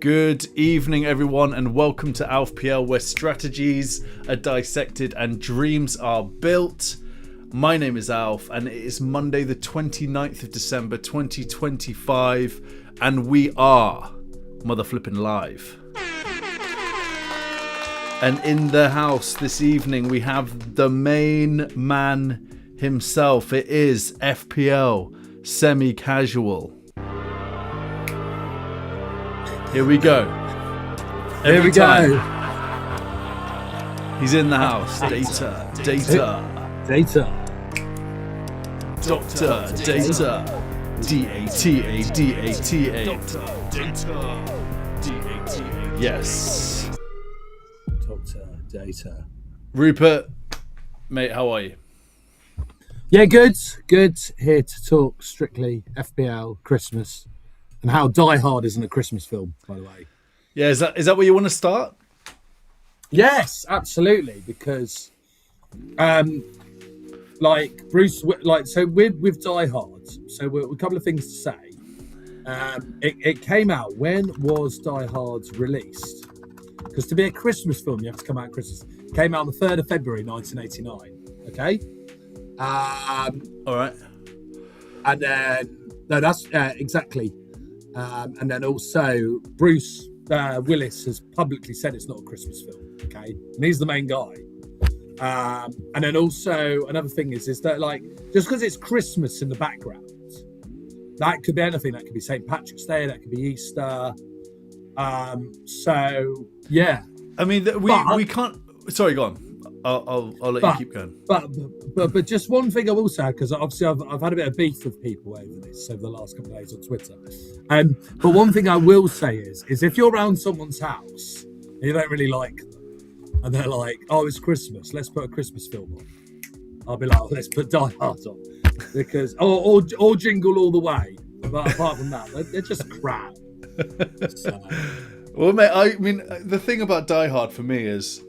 Good evening, everyone, and welcome to FPL, where strategies are dissected and dreams are built. My name is Alf, and it is Monday the 29th of December 2025, and we are mother flipping live. And in the house this evening, we have the main man himself. It is FPL Semi-Casual. Here we go. Here we go. He's in the house. Data. Dr. Data. D-A-T-A. Dr. Data. Yes. Dr. Data. Rupert, mate, how are you? Yeah, good. Good. Here to talk strictly FPL Christmas and how Die Hard isn't a Christmas film, by the way. Yeah, is that where you want to start? Yes, absolutely. Because, like Bruce, like so with Die Hard. So a couple of things to say. It came out. When was Die Hard released? Because to be a Christmas film, you have to come out at Christmas. It came out on the 3rd of February, 1989. Okay. All right. And then no, that's exactly. And then also Bruce Willis has publicly said it's not a Christmas film. Okay, and he's the main guy. And then also another thing is that like just because it's Christmas in the background, that could be anything. That could be St. Patrick's Day. That could be Easter. So yeah. I mean, we can't. Sorry, go on. I'll let you keep going. But just one thing I will say, because obviously I've had a bit of beef with people over this over the last couple of days on Twitter. But one thing I will say is if you're around someone's house and you don't really like them, and they're like, "Oh, it's Christmas, let's put a Christmas film on," I'll be like, "Oh, let's put Die Hard on," because or Jingle All the Way. But apart from that, they're just crap. So. Well, mate, I mean, the thing about Die Hard for me is.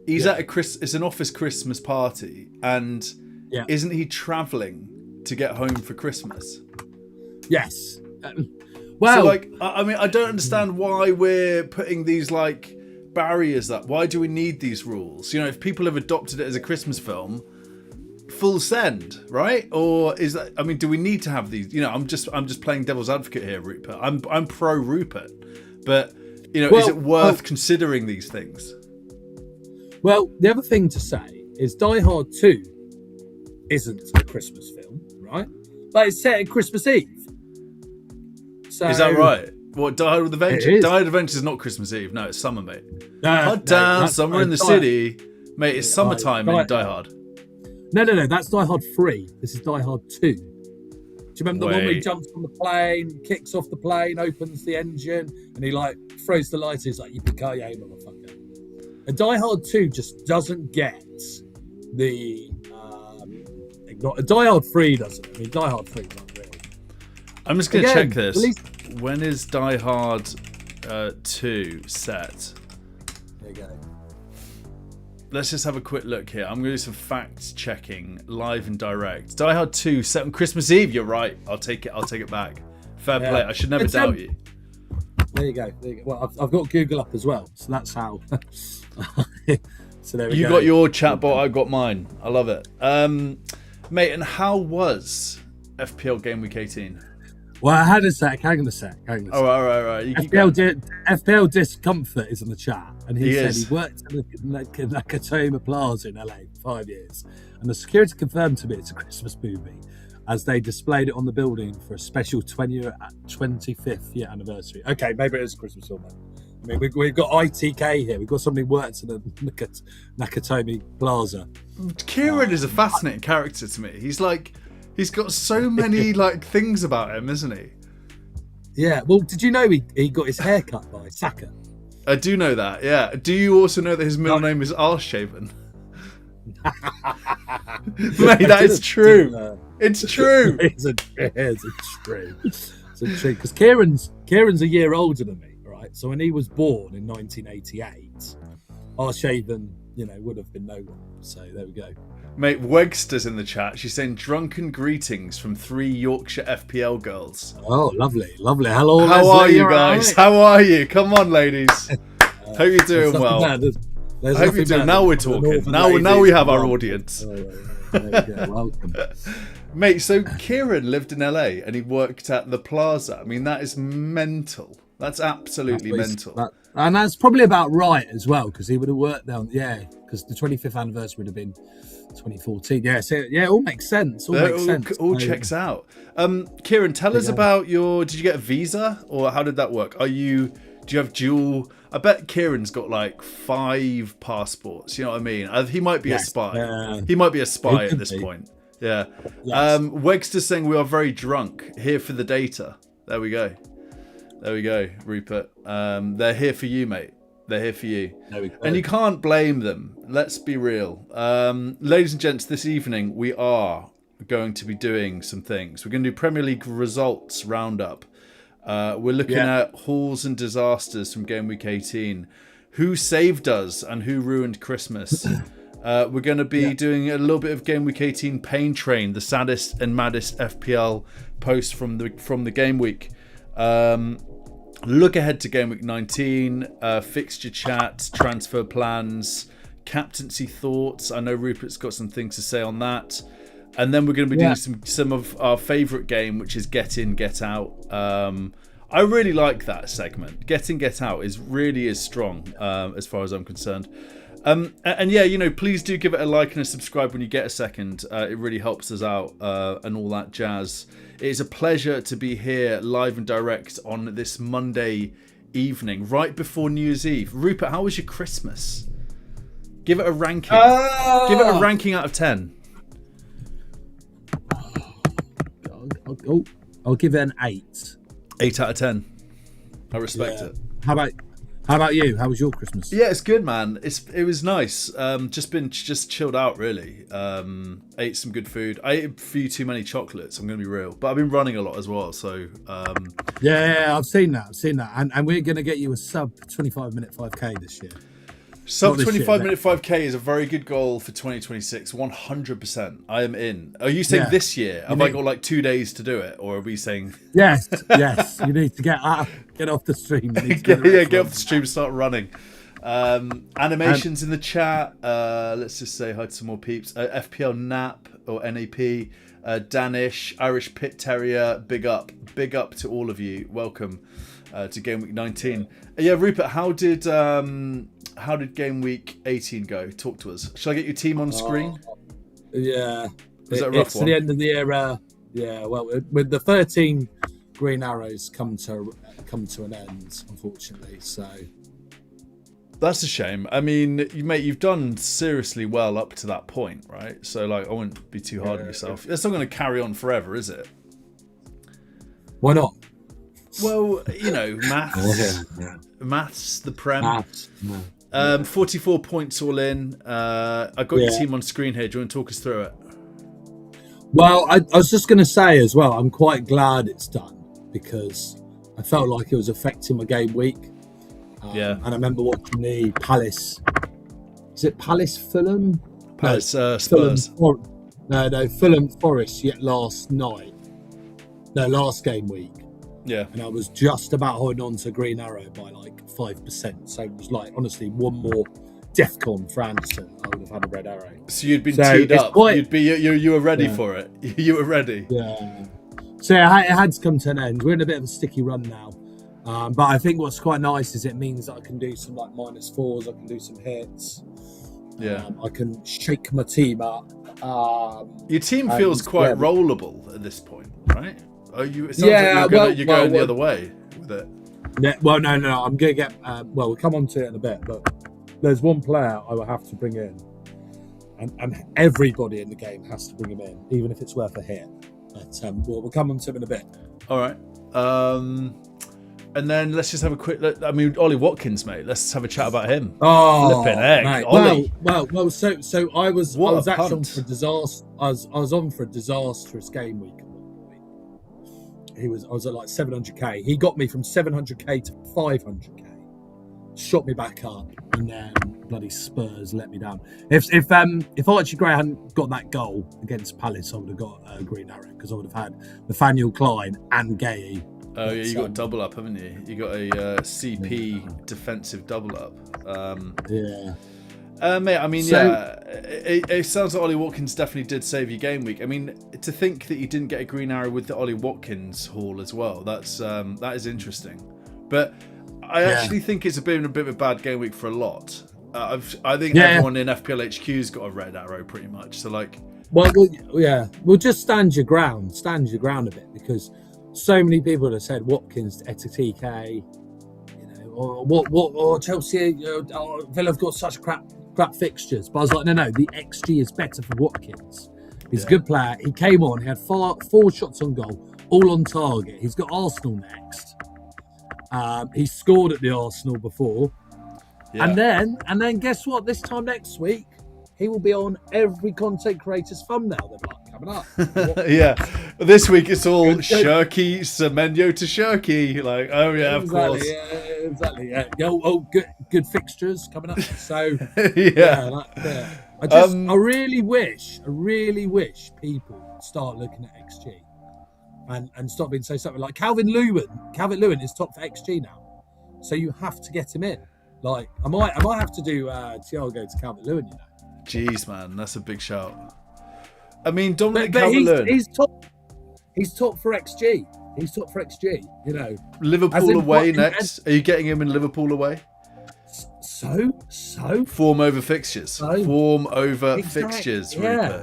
He's at it's an office Christmas party, and isn't he travelling to get home for Christmas? Yes. Well, so, like, I mean, I don't understand why we're putting these like barriers up. Why do we need these rules? You know, if people have adopted it as a Christmas film, full send, right? Or is that? I mean, do we need to have these? You know, I'm just playing devil's advocate here, Rupert. I'm pro Rupert, but you know, is it worth considering these things? Well, the other thing to say is Die Hard 2 isn't a Christmas film, right? But it's set at Christmas Eve. So, is that right? What, Die Hard with Adventure? Die Hard Adventure is not Christmas Eve. No, it's summer, mate. Hot down, summer in the city. Mate, it's summertime in Die Hard. No. That's Die Hard 3. This is Die Hard 2. Do you remember the one where he jumps from the plane, kicks off the plane, opens the engine, and he like throws the lights? He's like, "Yippee-ki-yay, motherfucker." And Die Hard 2 just doesn't get the... Die Hard 3 doesn't. I mean, Die Hard 3 is unreal. I'm just going to check this. When is Die Hard 2 set? There you go. Let's just have a quick look here. I'm going to do some fact checking live and direct. Die Hard 2 set on Christmas Eve. You're right. I'll take it back. Fair play. I should never doubt you. There you go. Well, I've got Google up as well, so that's how. So there we go. You got your chatbot, I got mine. I love it, mate. And how was FPL Game Week 18? Well, I had a sec. Hang on a sec. All right. FPL Discomfort is in the chat, and he said is. he worked at the Nakatomi Plaza in LA for 5 years, and the security confirmed to me it's a Christmas movie, as they displayed it on the building for a special 25th year anniversary. Okay, maybe it is a Christmas film then. I mean, we've got ITK here. We've got somebody who works in the Nakatomi Plaza. Kieran is a fascinating character to me. He's got so many like things about him, isn't he? Yeah. Well, did you know he got his hair cut by Saka? I do know that. Yeah. Do you also know that his middle name is Arshaven? Mate, that is true. It's true. It's true. Because Kieran's a year older than me, right? So when he was born in 1988, Arshaven, would have been no one. So there we go. Mate, Wegster's in the chat. She's saying drunken greetings from 3 Yorkshire FPL girls. Oh, lovely. Hello, How Leslie, are you you're guys? right. How are you? Come on, ladies. Hope you're doing well. I hope you're doing. Now we're talking. Now we have our audience. Welcome. Mate, so Kieran lived in LA and he worked at the Plaza. I mean, that is mental. That's absolutely mental. And that's probably about right as well, because he would have worked down. Yeah, because the 25th anniversary would have been 2014. Yeah, so yeah, it all makes sense. All checks out. Kieran, tell us about did you get a visa or how did that work? Do you have dual? I bet Kieran's got like 5 passports. You know what I mean? He might be a spy. He might be a spy at this point. Yeah. Yes. Wegster's saying we are very drunk. Here for the data. There we go, Rupert. They're here for you, mate. They're here for you. And you can't blame them. Let's be real. Ladies and gents, this evening we are going to be doing some things. We're going to do Premier League results roundup. We're looking at hauls and disasters from game week 18. Who saved us and who ruined Christmas? We're going to be doing a little bit of game week 18 pain train, the saddest and maddest FPL post from the game week. Look ahead to game week 19, fixture chat, transfer plans, captaincy thoughts. I know Rupert's got some things to say on that. And then we're going to be doing some of our favourite game, which is Get In, Get Out. I really like that segment. Get In, Get Out really is strong as far as I'm concerned. And yeah, please do give it a like and a subscribe when you get a second. It really helps us out and all that jazz. It is a pleasure to be here live and direct on this Monday evening, right before New Year's Eve. Rupert, how was your Christmas? Give it a ranking. Give it a ranking out of 10. I'll give it an 8. 8 out of 10. I respect it. How about you? How was your Christmas? Yeah, it's good, man. It was nice. Just chilled out, really. Ate some good food. I ate a few too many chocolates. I'm gonna be real, but I've been running a lot as well. So yeah, I've seen that, and we're gonna get you a sub 25-minute 5K this year. Sub 25-minute 5K is a very good goal for 2026. 100%. I am in. Are you saying this year? Have I got like 2 days to do it, or are we saying? Yes. You need to get off the stream. Get off the stream. Start running. Animations in the chat. Let's just say hi to some more peeps. FPL NAP or NAP. Danish, Irish Pit Terrier. Big up to all of you. Welcome to game week 19. Yeah, Rupert, how did game week 18 go? Talk to us. Shall I get your team on screen? Yeah. Was that a rough it's one? the end of the year. Yeah, well, with the 13 green arrows come to an end, unfortunately. So that's a shame. I mean, you've done seriously well up to that point, right? So, like, I wouldn't be too hard on yourself. It's not going to carry on forever, is it? Why not? Well, maths, the Prem. 44 points all in. I got your team on screen here. Do you want to talk us through it? Well, I was just going to say as well, I'm quite glad it's done because I felt like it was affecting my game week. And I remember watching the Palace. Is it Palace Fulham? Palace Spurs. Fulham Forest last game week. Yeah. And I was just about holding on to Green Arrow by like 5%. So it was like, honestly, one more DEFCON for Anderson, I would have had a red arrow. So you'd been teed up. You were ready for it. You were ready. Yeah. So it had to come to an end. We're in a bit of a sticky run now. But I think what's quite nice is it means that I can do some like -4s. I can do some hits. Yeah. I can shake my team up. Your team feels quite rollable at this point, right? It sounds like you're going the other way with it. Yeah, well, no. I'm going to get... we'll come on to it in a bit, but there's one player I will have to bring in. And everybody in the game has to bring him in, even if it's worth a hit. But we'll come on to him in a bit. All right. And then let's just have a quick... Ollie Watkins, mate. Let's have a chat about him. Oh, flipping egg. Mate. Ollie. Well. So I was actually on for a disaster. I was on for a disastrous game week. I was at like 700k. He got me from 700k to 500k. shot me back up, and then bloody Spurs let me down. If Archie Gray hadn't got that goal against Palace, I would have got a green arrow because I would have had Nathaniel Klein and Gay. Oh yeah, you got a double up, haven't you? You got a CP defensive double up. Yeah. Mate, I mean, it sounds like Ollie Watkins definitely did save your game week. I mean, to think that you didn't get a green arrow with the Ollie Watkins haul as well, that is interesting. But I actually think it's been a bit of a bad game week for a lot. I think everyone in FPL HQ's got a red arrow pretty much. So like, we'll just stand your ground a bit, because so many people have said Watkins to TK, or Chelsea, Villa have got such crap fixtures. But I was like, no, the XG is better for Watkins. He's a good player. He came on, he had four shots on goal, all on target. He's got Arsenal next. He scored at the Arsenal before. Yeah. And then guess what? This time next week, he will be on every content creator's thumbnail they've got coming up. Yeah. This week it's all Shirky, Semenyo to Shirky. Like, oh yeah, of course. Yeah, exactly. Yeah. Good fixtures coming up. So I really wish people start looking at XG and stop being so something like Calvin Lewin is top for XG now. So you have to get him in. Like, I might have to do Thiago to Calvin Lewin, Jeez, man, that's a big shout. I mean, Dominic Calvert-Lewin. He's top for XG. He's top for XG. Liverpool away next. Are you getting him in Liverpool away? So form over fixtures. Form over fixtures. Yeah.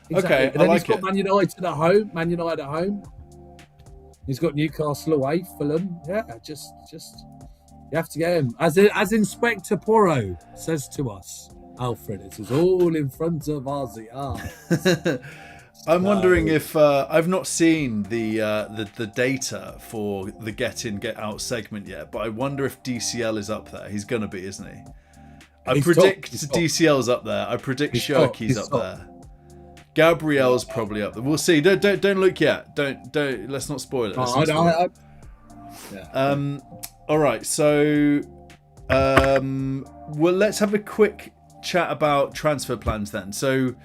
Exactly. Okay, and then he's got Man United at home. He's got Newcastle away, Fulham. Yeah, just you have to get him. As Inspector Poirot says to us, Alfred, it is all in front of us. I'm wondering if I've not seen the data for the get in get out segment yet, but I wonder if DCL is up there. He's gonna be, isn't he? I predict DCL's up there. I predict Shirky's up there. Gabriel's probably up there. We'll see. Don't look yet. Don't. Let's not spoil it. All right. So, well, let's have a quick chat about transfer plans then. So,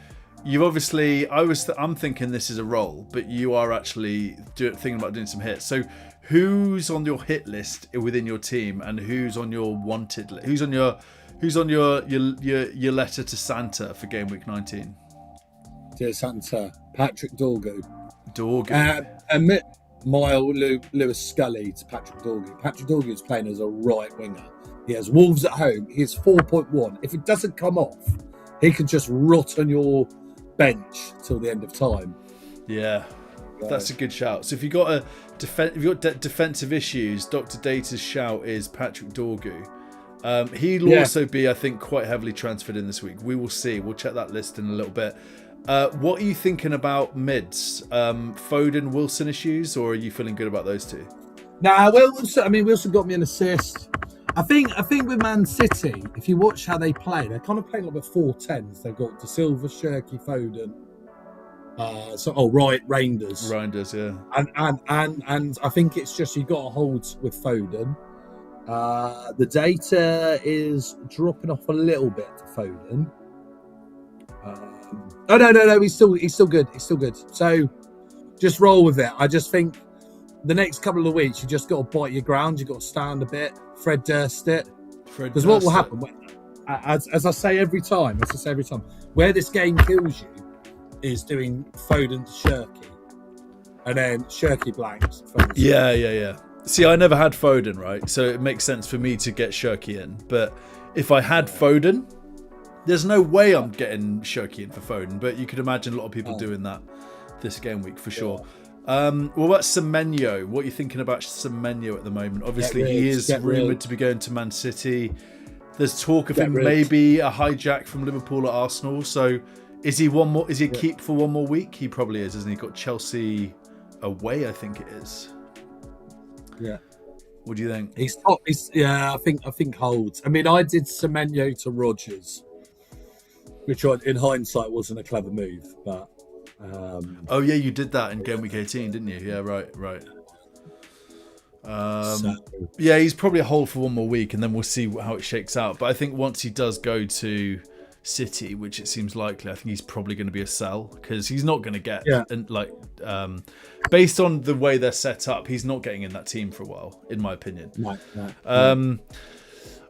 you've obviously, I'm thinking this is a roll, but you are actually thinking about doing some hits. So, who's on your hit list within your team, and who's on your wanted list? Who's on your letter to Santa for game week 19? Dear Santa, Patrick Dorgu. And Lewis Scully to Patrick Dorgu. Patrick Dorgu is playing as a right winger. He has Wolves at home. He is 4.1. If it doesn't come off, he could just rot on your bench till the end of time. Yeah, that's a good shout. So if you've got defensive issues, Dr Data's shout is Patrick Dorgu. He'll also be, I think, quite heavily transferred in this week. We will see. We'll check that list in a little bit. What are you thinking about mids? Foden, Wilson issues, or are you feeling good about those two? Nah, Wilson got me an assist. I think with Man City, if you watch how they play, they're kind of playing like the 4-10s. They've got De Silva, Shirky, Foden. Reinders. Reinders, yeah. And I think it's just you've got to hold with Foden. The data is dropping off a little bit for Foden. No, he's still good. He's still good. So just roll with it. I just think the next couple of weeks you just got to bite your ground. You got to stand a bit. Fred Durst it. Because what will happen, as I say every time, where this game kills you is doing Foden to Shirky, and then Shirky blanks. Yeah. See, I never had Foden, right? So it makes sense for me to get Shirky in. But if I had Foden, there's no way I'm getting Shirky in for Foden. But you could imagine a lot of people doing that this game week for sure. What about Semenyo? What are you thinking about Semenyo at the moment? Obviously, he is rumoured to be going to Man City. There's talk of him maybe a hijack from Liverpool at Arsenal. So is he one more? Is he a keep for one more week? He probably is, isn't he? Got Chelsea away, I think it is. Yeah. What do you think? He's top. I think holds. I mean, I did Semenyo to Rodgers, which in hindsight wasn't a clever move, but. Oh yeah, you did that in game week 18, didn't you? Yeah, right. So, Yeah, he's probably a hold for one more week, and then we'll see how it shakes out. But I think once he does go to City, which it seems likely, I think he's probably going to be a sell, because he's not going to get and based on the way they're set up, he's not getting in that team for a while, in my opinion.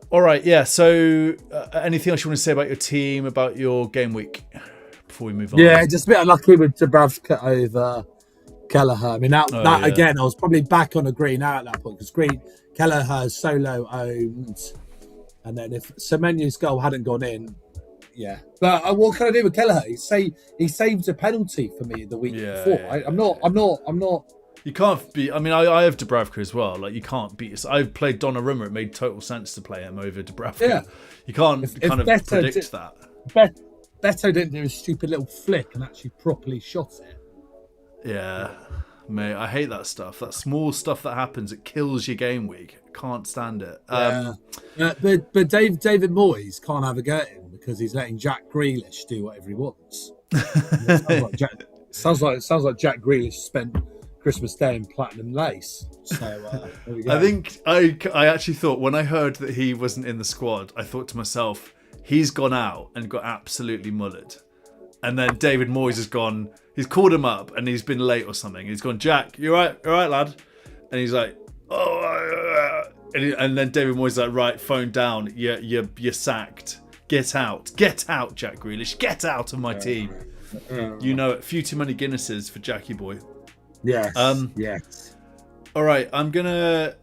All right, yeah. So, anything else you want to say about your team, about your game week before we move on? Yeah, just a bit unlucky with Dubravka over Kelleher. I mean, again, I was probably back on a Green out at that point, because Kelleher is solo owned, and then if Semenyo's goal hadn't gone in, But what can I do with Kelleher? He saved a penalty for me the week before. I'm not. You can't beat. I mean, I have Dubravka as well. Like, you can't beat. I've played Donnarumma. It made total sense to play him over Dubravka. Yeah. You can't predict that. Beto didn't do a stupid little flick and actually properly shot it. Yeah, mate, I hate that stuff. That small stuff that happens, it kills your game week. Can't stand it. But David Moyes can't have a go at him because he's letting Jack Grealish do whatever he wants. Sounds like Jack Grealish spent Christmas Day in platinum lace. So there we go. I think I actually thought, when I heard that he wasn't in the squad, I thought to myself, he's gone out and got absolutely mullered. And then David Moyes has gone, he's called him up and he's been late or something. He's gone, Jack, you all right, lad? And he's like, and then David Moyes is like, right, phone down, you're sacked. Get out, Jack Grealish, get out of my team. You know it. Few too many Guinnesses for Jackie boy. Yes. Yes. All right, I'm gonna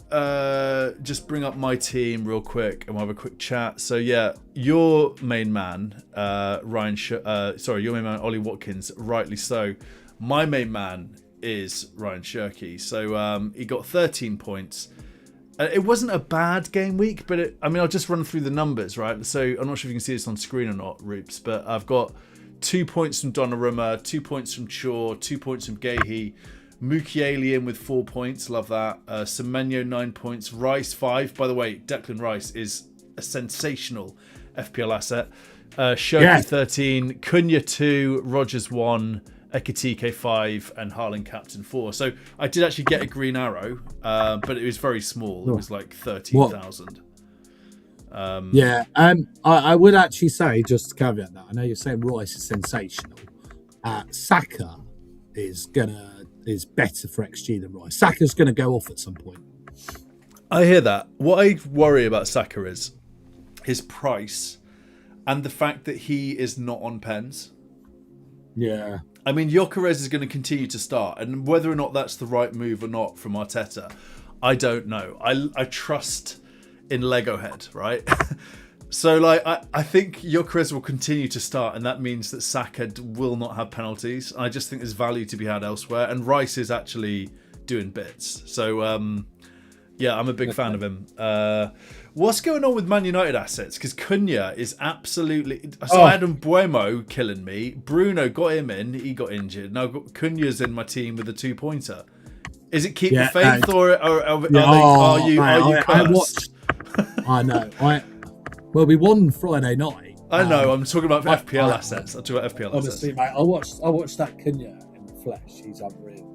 just bring up my team real quick and we'll have a quick chat. So yeah, your main man, your main man Ollie Watkins, rightly so. My main man is Ryan Shirky. So he got 13 points. It wasn't a bad game week, but I'll just run through the numbers, right? So I'm not sure if you can see this on screen or not, Roops, but I've got 2 points from Donnarumma, 2 points from Shaw, 2 points from Gahey, Mukiele in with 4 points, love that. Semenyo 9 points, Rice 5. By the way, Declan Rice is a sensational FPL asset. Shirky 13, Cunha 2, Rogers 1, Ekitike 5, and Haaland captain 4. So I did actually get a green arrow, but it was very small. It was like 13,000. I would actually say, just to caveat that, I know you're saying Rice is sensational. Saka is better for XG than Rice. Saka's going to go off at some point. I hear that. What I worry about Saka is his price and the fact that he is not on pens. Yeah. I mean, Gyökeres is going to continue to start, and whether or not that's the right move or not from Arteta, I don't know. I trust in Lego Head, right? So, like, I think Gyökeres will continue to start, and that means that Saka will not have penalties. I just think there's value to be had elsewhere, and Rice is actually doing bits. So, yeah, I'm a big fan of him. What's going on with Man United assets? Because Cunha is absolutely... So I had Mbuemo killing me. Bruno got him in. He got injured. Now Cunha's in my team with a 2-pointer. Is it keep the faith or are you cursed? I know. Well, we won Friday night. I know. I'm talking about FPL assets. I'm talking about FPL honestly, assets. Mate, I watched that Cunha in the flesh. He's unreal.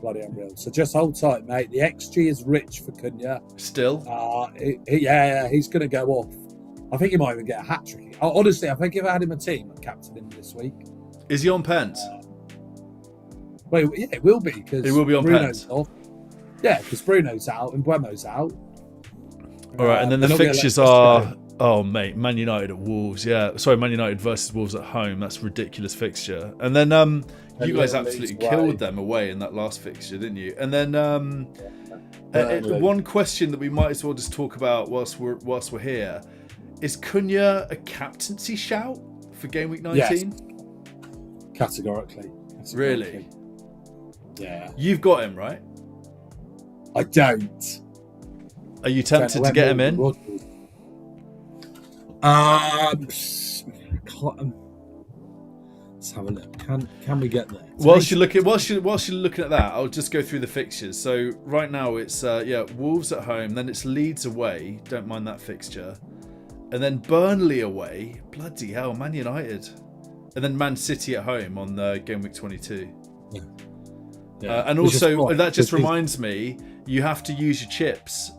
Bloody unreal. So just hold tight, mate. The XG is rich for Cunha. Still? He's going to go off. I think he might even get a hat-trick. Honestly, I think if I had him a team, I'd captain him this week. Is he on pens? Well, yeah, it will be. It will be on Bruno's pens. off. Yeah, because Bruno's out and Buemo's out. All right, and then the fixtures are... Oh, mate, Man United at Wolves. Yeah, sorry, Man United versus Wolves at home. That's a ridiculous fixture. And then you guys absolutely killed them away in that last fixture, didn't you? And then one question that we might as well just talk about whilst we're here is Cunha a captaincy shout for game week 19? Yes. Categorically. Really? Yeah. You've got him, right? I don't. Are you tempted to get him in? Let's have a look. Can we get there? Whilst you're looking at that, I'll just go through the fixtures. So right now it's Wolves at home, then it's Leeds away. Don't mind that fixture, and then Burnley away. Bloody hell, Man United, and then Man City at home on game week 22. Yeah. And also that just reminds me, you have to use your chips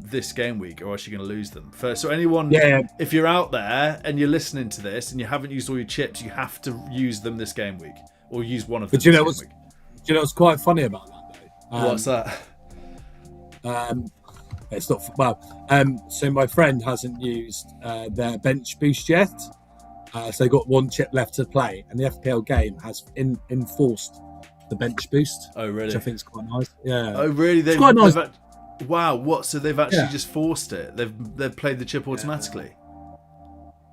this game week, or else you're going to lose them. So anyone, if you're out there and you're listening to this and you haven't used all your chips, you have to use them this game week, or use one of them. But do you know what's quite funny about that though? What's that? It's not so my friend hasn't used their bench boost yet, so they got one chip left to play, and the FPL game has enforced the bench boost. Oh, really? Which I think is quite nice. Yeah. Oh, really? It's quite nice. Wow. What? So they've actually just forced it. They've played the chip automatically.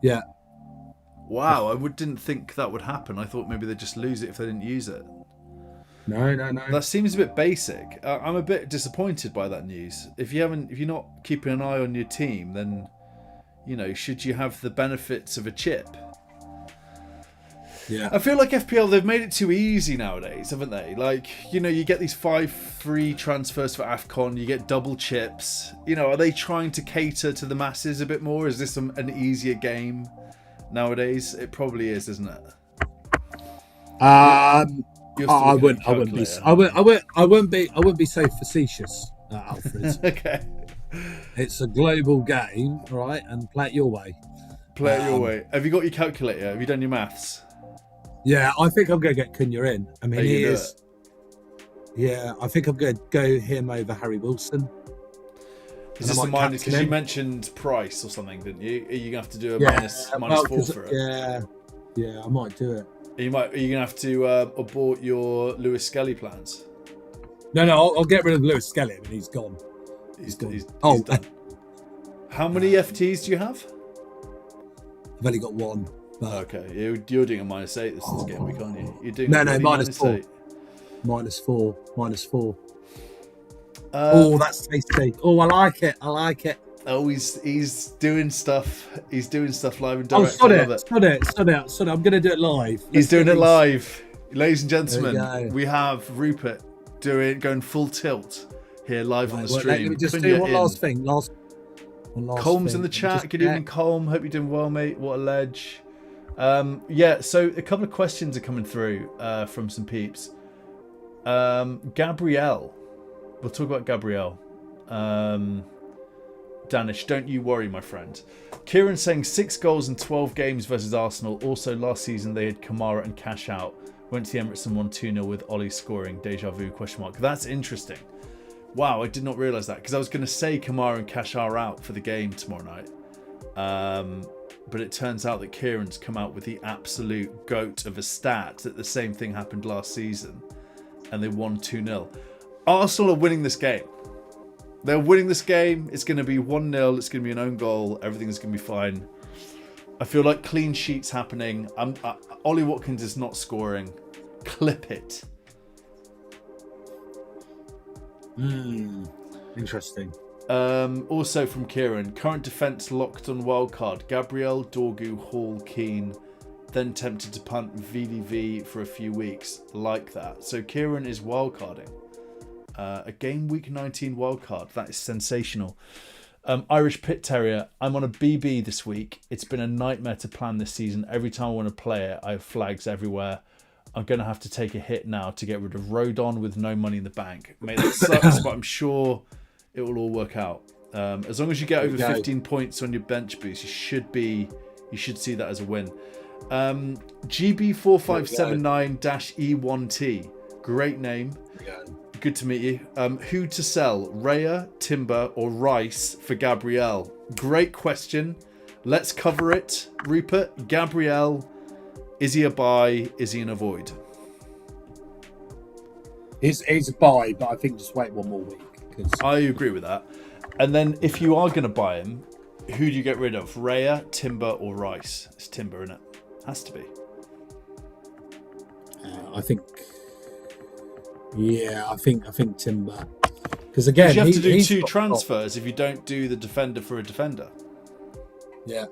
Yeah. Wow. I didn't think that would happen. I thought maybe they'd just lose it if they didn't use it. No. That seems a bit basic. I'm a bit disappointed by that news. If you're not keeping an eye on your team, then should you have the benefits of a chip? Yeah. I feel like FPL, they've made it too easy nowadays, haven't they? Like, you get these 5 free transfers for AFCON, you get double chips. Are they trying to cater to the masses a bit more? Is this an easier game nowadays? It probably is, isn't it? I wouldn't be so facetious, Alfred. Okay. It's a global game, right? And play it your way. Play it your way. Have you got your calculator? Have you done your maths? Yeah, I think I'm going to get Cunha in. I mean, he is. Yeah, I think I'm going to go him over Harry Wilson. Is this a minus? Because you mentioned price or something, didn't you? Are you going to have to do a minus 4 for it? Yeah, I might do it. Are you going to have to abort your Lewis Skelly plans? No, I'll get rid of Lewis Skelly. I mean, he's gone. He's done. How many FTs do you have? I've only got one. But... Okay, you're doing a -8 this game week, aren't you? You're doing -4. -4. Oh, that's tasty. Oh, I like it. Oh, he's doing stuff. He's doing stuff live and direct. Sod it. I'm going to do it live. He's doing it live. Ladies and gentlemen, we have Rupert going full tilt here live on the stream. Let me just do one last thing. Colm's in the chat. Good evening, Colm. Hope you're doing well, mate. What a ledge. So a couple of questions are coming through from some peeps. Gabrielle. We'll talk about Gabrielle. Danish, don't you worry, my friend. Kieran saying 6 goals in 12 games versus Arsenal. Also, last season they had Kamara and Cash out. Went to the Emirates and won 2-0 with Ollie scoring. Deja vu, ? That's interesting. Wow, I did not realise that. Because I was going to say Kamara and Cash are out for the game tomorrow night. But it turns out that Kieran's come out with the absolute goat of a stat that the same thing happened last season. And they won 2-0. Arsenal are winning this game. They're winning this game. It's going to be 1-0. It's going to be an own goal. Everything's going to be fine. I feel like clean sheets happening. Ollie Watkins is not scoring. Clip it. Interesting. Also from Kieran, current defence locked on wildcard. Gabriel, Dorgu, Hall, Keane. Then tempted to punt VDV for a few weeks. Like that. So Kieran is wildcarding. A game week 19 wildcard. That is sensational. Irish Pit Terrier. I'm on a BB this week. It's been a nightmare to plan this season. Every time I want to play it, I have flags everywhere. I'm going to have to take a hit now to get rid of Rodon with no money in the bank. Mate, that sucks, but I'm sure it will all work out. As long as you get over 15 points on your bench boost, you should see that as a win. GB4579-E1T. Great name. Good to meet you. Who to sell? Raya, Timber, or Rice for Gabrielle? Great question. Let's cover it. Rupert, Gabrielle, is he a buy? Is he an avoid? He's a buy, but I think just wait one more week. I agree with that. And then if you are going to buy him, who do you get rid of? Raya, Timber, or Rice? It's Timber, isn't it? Has to be. I think Timber. Because again, you have to do 2 transfers if you don't do the defender for a defender. Yeah.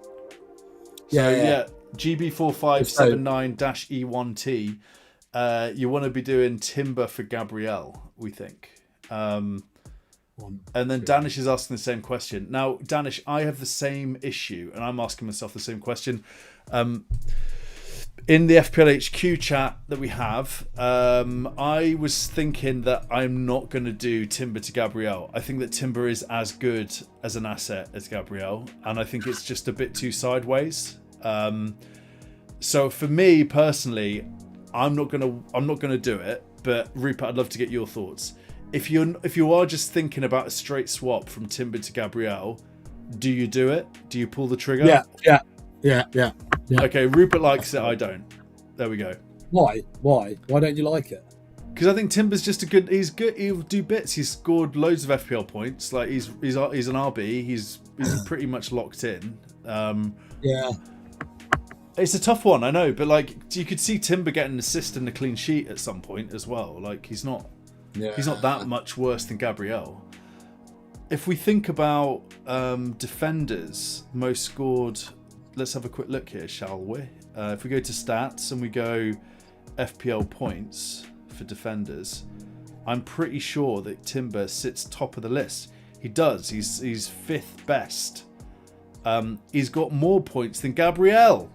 So GB4579-E1T. You want to be doing Timber for Gabrielle, we think. And then Danish is asking the same question. Now, Danish, I have the same issue, and I'm asking myself the same question. in the FPL HQ chat that we have, I was thinking that I'm not going to do Timber to Gabriel. I think that Timber is as good as an asset as Gabriel, and I think it's just a bit too sideways. So for me personally, I'm not gonna do it. But Rupert, I'd love to get your thoughts. If you are just thinking about a straight swap from Timber to Gabriel, do you do it? Do you pull the trigger? Yeah. Okay, Rupert likes it. I don't. There we go. Why? Why don't you like it? Because I think Timber's just a good. He's good. He'll do bits. He's scored loads of FPL points. Like he's an RB. He's pretty much locked in. Yeah. It's a tough one, I know, but like you could see Timber getting an assist and a clean sheet at some point as well. Like he's not that much worse than Gabriel. If we think about defenders, most scored, let's have a quick look here, shall we? If we go to stats and we go FPL points for defenders, I'm pretty sure that Timber sits top of the list. He does. He's fifth best. He's got more points than Gabriel.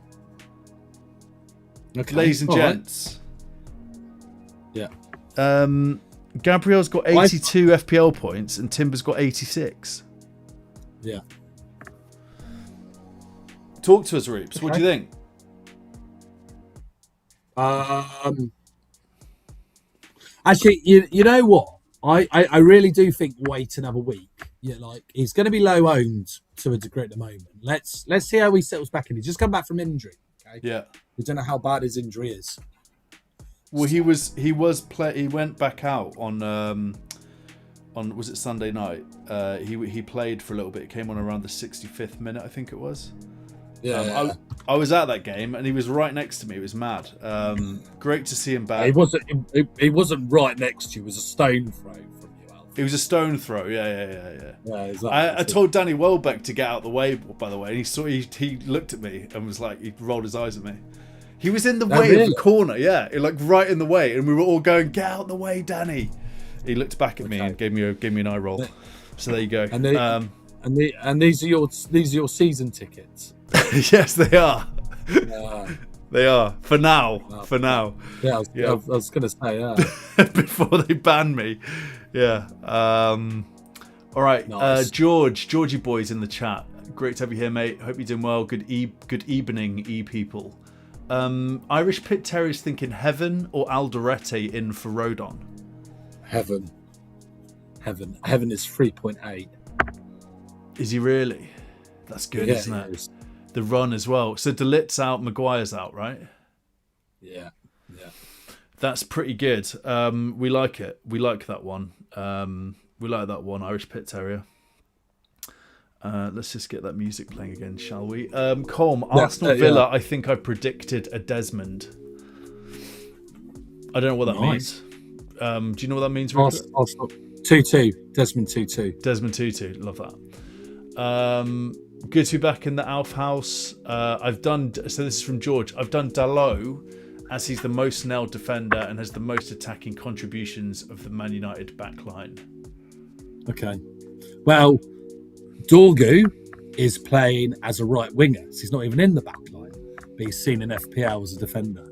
Okay. Ladies and gents. Yeah. Gabriel's got 82 FPL points and Timber's got 86. Yeah. Talk to us, Roops. Okay. What do you think? Actually, you know what? I really do think wait another week. Yeah, like he's going to be low owned to a degree at the moment. Let's see how he settles back in. He's just come back from injury. Okay. Yeah. We don't know how bad his injury is. Well, he went back out on was it Sunday night? He played for a little bit. It came on around the 65th minute, I think it was. Yeah. I was at that game and he was right next to me. It was mad. Great to see him back. He wasn't right next to you. It was a stone throw from you, Alf. It was a stone throw. Yeah. Exactly. I told Danny Welbeck to get out of the way, by the way, and he looked at me and was like, he rolled his eyes at me. He was in the way of the corner, like right in the way, and we were all going, "Get out the way, Danny." He looked back at me and gave me an eye roll. So there you go. And these are your season tickets. Yes, they are. They are for now. For now. Yeah, I was going to say before they ban me. Yeah. All right. Nice. Georgie boy's in the chat. Great to have you here, mate. Hope you're doing well. Good evening, people. Irish Pit Terrier's thinking Heaven or Alderete in for Rodon. Heaven is 3.8. Is he really? That's good, isn't it? The run as well. So Delit's out, Maguire's out, right? Yeah. That's pretty good. We like it. We like that one. Irish Pit Terrier. Let's just get that music playing again, shall we? Colm, Arsenal Villa, I think I predicted a Desmond. I don't know what that means. Do you know what that means, Rupert? Arsenal 2-2. Desmond 2-2. Desmond 2-2. Love that. Good to be back in the Alf house. So this is from George. I've done Dalot as he's the most nailed defender and has the most attacking contributions of the Man United backline. Okay. Well, Dorgu is playing as a right winger. So he's not even in the back line, but he's seen in FPL as a defender.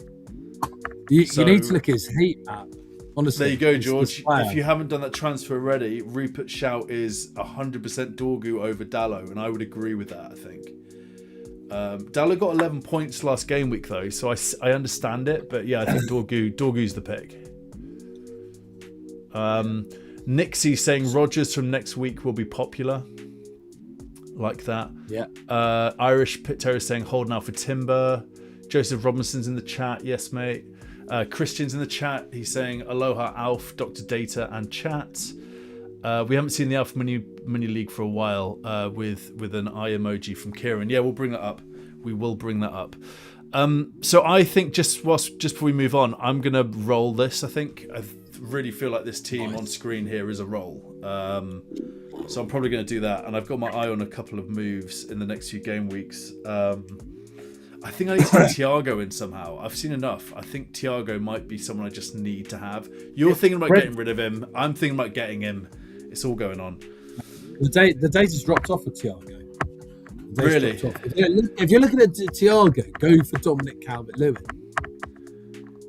You need to look at his heat map. Honestly, there you go, George. If you haven't done that transfer already, Rupert's shout is 100% Dorgu over Dalot, and I would agree with that, I think. Dalot got 11 points last game week, though, so I understand it, but yeah, I think Dorgu's the pick. Nixie saying Rodgers from next week will be popular. Like that. Yeah. Irish Pit Terrier saying hold now for Timber. Joseph Robinson's in the chat. Yes, mate. Christian's in the chat. He's saying aloha Alf, Dr Data and chat. We haven't seen the Alf mini league for a while with an eye emoji from Kieran. Yeah, we'll bring that up. We will bring that up. So I think just before we move on, I'm gonna roll this. I really feel like this team on screen here is a roll. So I'm probably going to do that, and I've got my eye on a couple of moves in the next few game weeks. I think I need to get Thiago in somehow. I've seen enough. I think Thiago might be someone I just need to have. You're thinking about getting rid of him. I'm thinking about getting him. It's all going on. The data's dropped off for Thiago. Really? If you're looking at Thiago, go for Dominic Calvert-Lewin.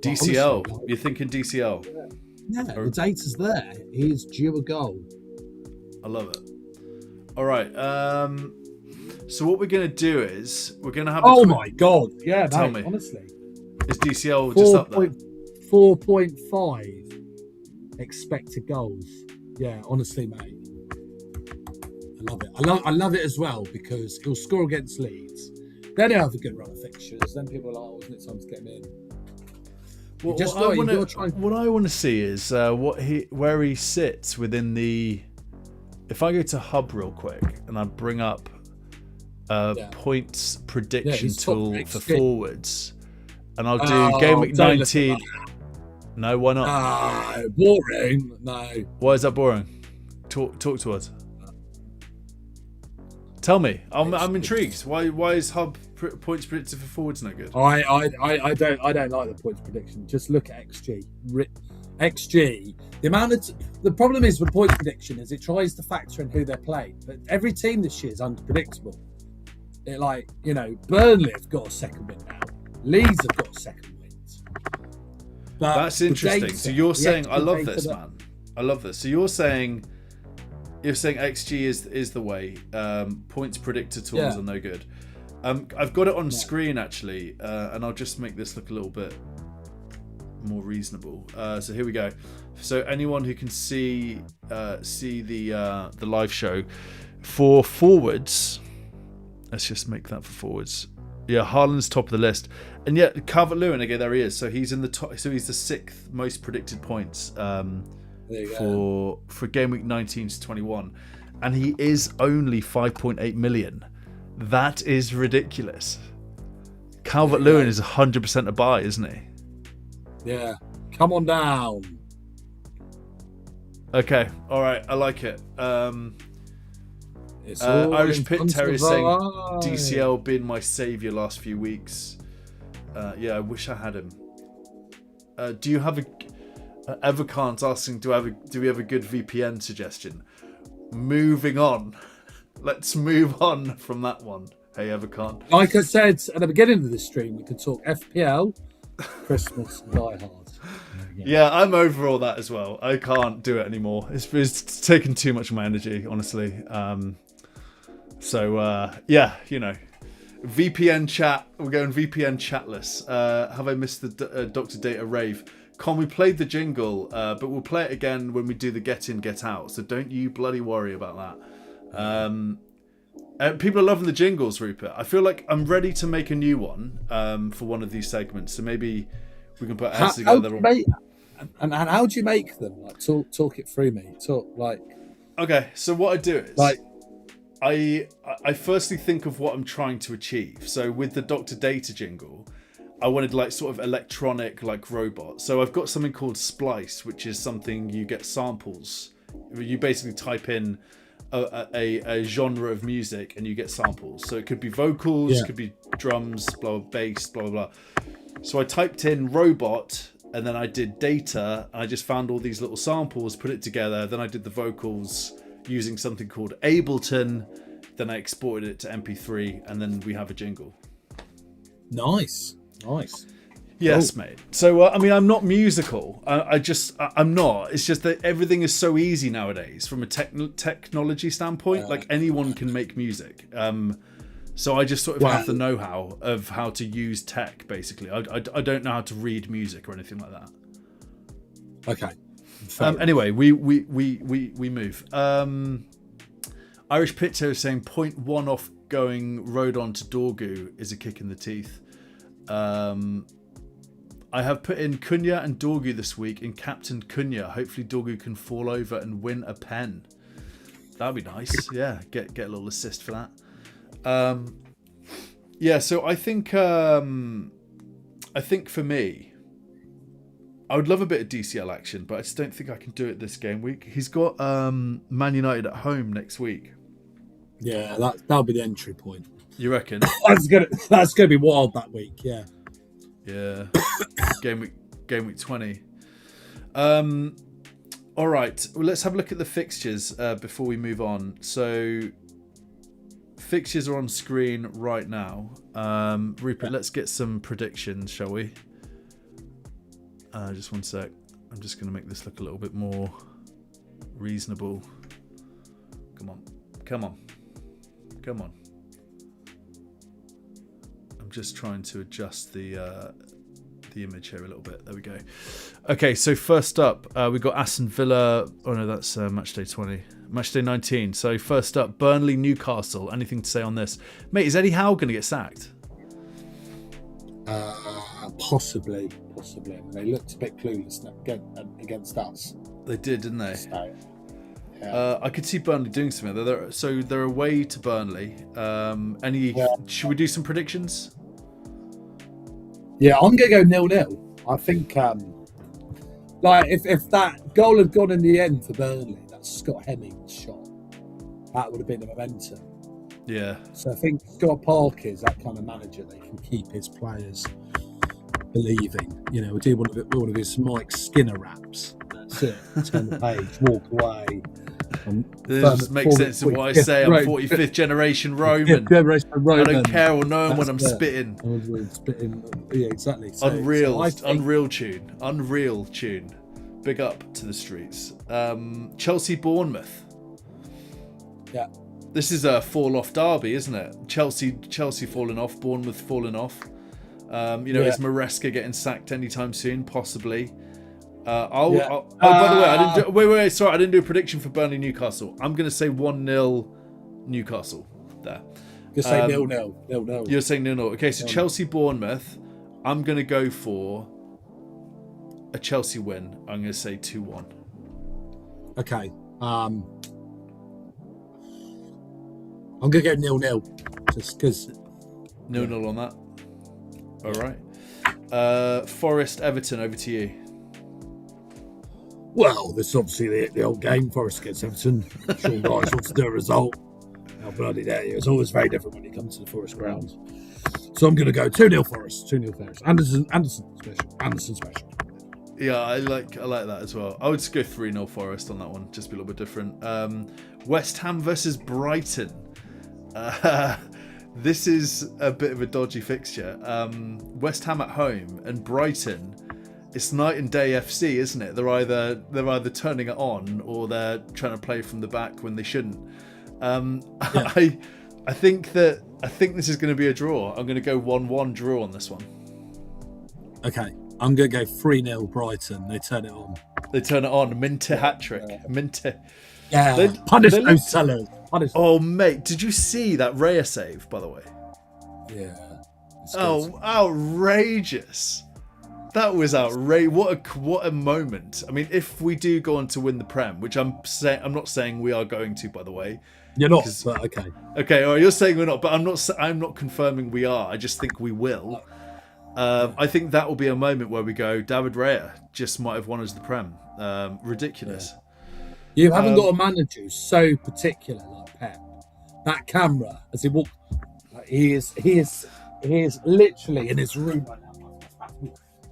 DCL. Honestly, You're thinking DCL. yeah, the data's there. He's due a goal. I love it. All right. So what we're gonna do is we're gonna have. Oh my god! Yeah, Tell mate. me. Honestly, Is DCL just up there? 4.5 expected goals. Yeah, honestly, mate. I love it. I love it as well because he'll score against Leeds. Then he'll have a good run of fixtures. Then people are like, "Oh, isn't it time to get him in?" What I want to see is where he sits within the. If I go to Hub real quick and I bring up points prediction tool for forwards, and I'll do game week 19. No, why not? Boring. No. Why is that boring? Talk to us. Tell me. I'm intrigued. Why is Hub points predicted for forwards no good? I don't like the points prediction. Just look at XG. XG. The problem is with points prediction is it tries to factor in who they're playing, but every team this year is unpredictable. Burnley have got a second win now. Leeds have got a second win. But that's interesting. So you're saying, I love this, man. I love this. So you're saying XG is the way. Points predictor tools are no good. I've got it on screen actually, and I'll just make this look a little bit more reasonable. So here we go. So anyone who can see the live show for forwards, let's just make that for forwards. Yeah, Haaland's top of the list, and yet Calvert-Lewin again. There he is. So he's in the top. So he's the 6th most predicted points for game week 19 to 21, and he is only 5.8 million. That is ridiculous. Calvert-Lewin is 100% a buy, isn't he? Yeah, come on down. Okay, all right, I like it. Irish Pit Terry saying DCL been my saviour last few weeks. Yeah, I wish I had him. Do you have Evercant's asking, do we have a good VPN suggestion? Moving on. Let's move on from that one. Hey, Evercant. Like I said at the beginning of the stream, we could talk FPL, Christmas, Die Hard. Yeah, I'm over all that as well. I can't do it anymore. It's taken too much of my energy, honestly. Yeah, VPN chat. We're going VPN chatless. Have I missed the Dr Data rave? Con, we played the jingle, but we'll play it again when we do the get in, get out. So don't you bloody worry about that. People are loving the jingles, Rupert. I feel like I'm ready to make a new one for one of these segments. So maybe we can put heads together. And how do you make them? Like, talk it through me. Okay, so what I do is I firstly think of what I'm trying to achieve. So with the Dr Data jingle, I wanted like sort of electronic like robot. So I've got something called Splice, which is something you get samples. You basically type in a genre of music and you get samples. So it could be vocals, it could be drums, blah, bass, blah, blah, blah. So I typed in robot and then I did data. And I just found all these little samples, put it together. Then I did the vocals using something called Ableton. Then I exported it to MP3 and then we have a jingle. Nice. Yes, mate. So, I'm not musical. I'm not. It's just that everything is so easy nowadays from a technology standpoint. Like anyone can make music. So I just sort of have the know-how of how to use tech, basically. I don't know how to read music or anything like that. Okay. Anyway, we move. Irish Picto is saying 0.1 off going Rodon to Dorgu is a kick in the teeth. I have put in Cunha and Dorgu this week in Captain Cunha. Hopefully Dorgu can fall over and win a pen. That'd be nice. Yeah, get a little assist for that. So I think for me, I would love a bit of DCL action, but I just don't think I can do it this game week. He's got Man United at home next week. Yeah, that'll be the entry point. You reckon? That's gonna be wild that week. Yeah. Yeah. Game week 20. All right. Well, let's have a look at the fixtures before we move on. So fixtures are on screen right now. Rupert, let's get some predictions, shall we? Just one sec. I'm just going to make this look a little bit more reasonable. Come on. I'm just trying to adjust the image here a little bit. There we go. Okay, so first up, we've got Aston Villa. Oh no, that's matchday 20. Matchday 19. So first up, Burnley, Newcastle. Anything to say on this? Mate, is Eddie Howe going to get sacked? Possibly. They looked a bit clueless against us. They did, didn't they? So, yeah. I could see Burnley doing something. They're away to Burnley. Should we do some predictions? Yeah, I'm going to go 0-0. I think, if that goal had gone in the end for Burnley, that Scott Hemmings shot, that would have been the momentum. Yeah. So I think Scott Park is that kind of manager that can keep his players believing. You know, we'll do one of his Mike Skinner raps. That's it. Turn the page, walk away. This makes sense of what I say. I'm 45th generation Roman. I don't care or know when I'm spitting. Yeah, exactly. Unreal tune. Big up to the streets. Chelsea Bournemouth. Yeah. This is a fall-off derby, isn't it? Chelsea falling off, Bournemouth falling off. Is Maresca getting sacked anytime soon? Possibly. By the way, I didn't do a prediction for Burnley Newcastle. I'm going to say 1-0 Newcastle. There. You're saying 0-0. You're saying 0-0. Okay, so Chelsea Bournemouth. I'm going to go for a Chelsea win. I'm going to say 2-1. Okay. I'm going to go 0-0. Just because. 0-0 on that. All right. Forest Everton, over to you. Well, this is obviously the old game, Forest against Everton. Sean Dyche wants to do a result. Now, bloody there, it's always very different when you come to the Forest ground. So I'm going to go 2-0 Forest. 2-0 Forest. Anderson special. Yeah, I like that as well. I would just go 3-0 Forest on that one. Just be a little bit different. West Ham versus Brighton. This is a bit of a dodgy fixture. West Ham at home and Brighton. It's night and day FC, isn't it? They're either turning it on or they're trying to play from the back when they shouldn't. I think this is going to be a draw. I'm going to go 1-1 draw on this one. Okay, I'm going to go 3-0 Brighton. They turn it on. Minter hat trick. Minter. Yeah. Punish those sellers. Oh mate, did you see that Raya save? By the way. Yeah. Oh, outrageous. That was outrageous. What a moment. I mean, if we do go on to win the Prem, which I'm not saying we are going to, by the way. You're not, but okay. Okay, all right, you're saying we're not, but I'm not confirming we are. I just think we will. I think that will be a moment where we go, David Raya just might have won us the Prem. Ridiculous. Yeah. You haven't got a manager who's so particular like Pep. That camera, as he walks, he is literally in his room right now.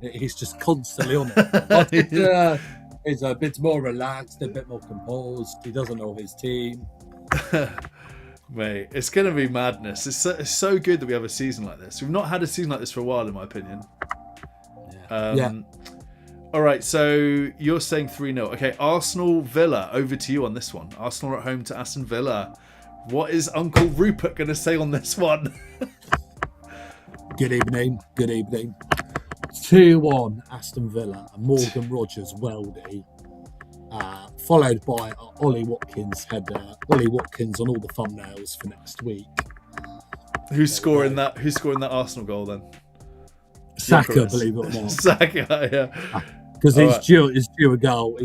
He's just constantly on it. He's a bit more relaxed, a bit more composed. He doesn't know his team. Mate, it's going to be madness. It's so good that we have a season like this. We've not had a season like this for a while, in my opinion. Yeah. All right, so you're saying 3-0. Okay, Arsenal Villa, over to you on this one. Arsenal are at home to Aston Villa. What is Uncle Rupert going to say on this one? Good evening. 2-1 Aston Villa and Morgan Rogers Weldy, followed by Ollie Watkins on all the thumbnails for next week. Who's scoring that Arsenal goal then? Saka, believe it or not. Saka, yeah. Because he's due a goal.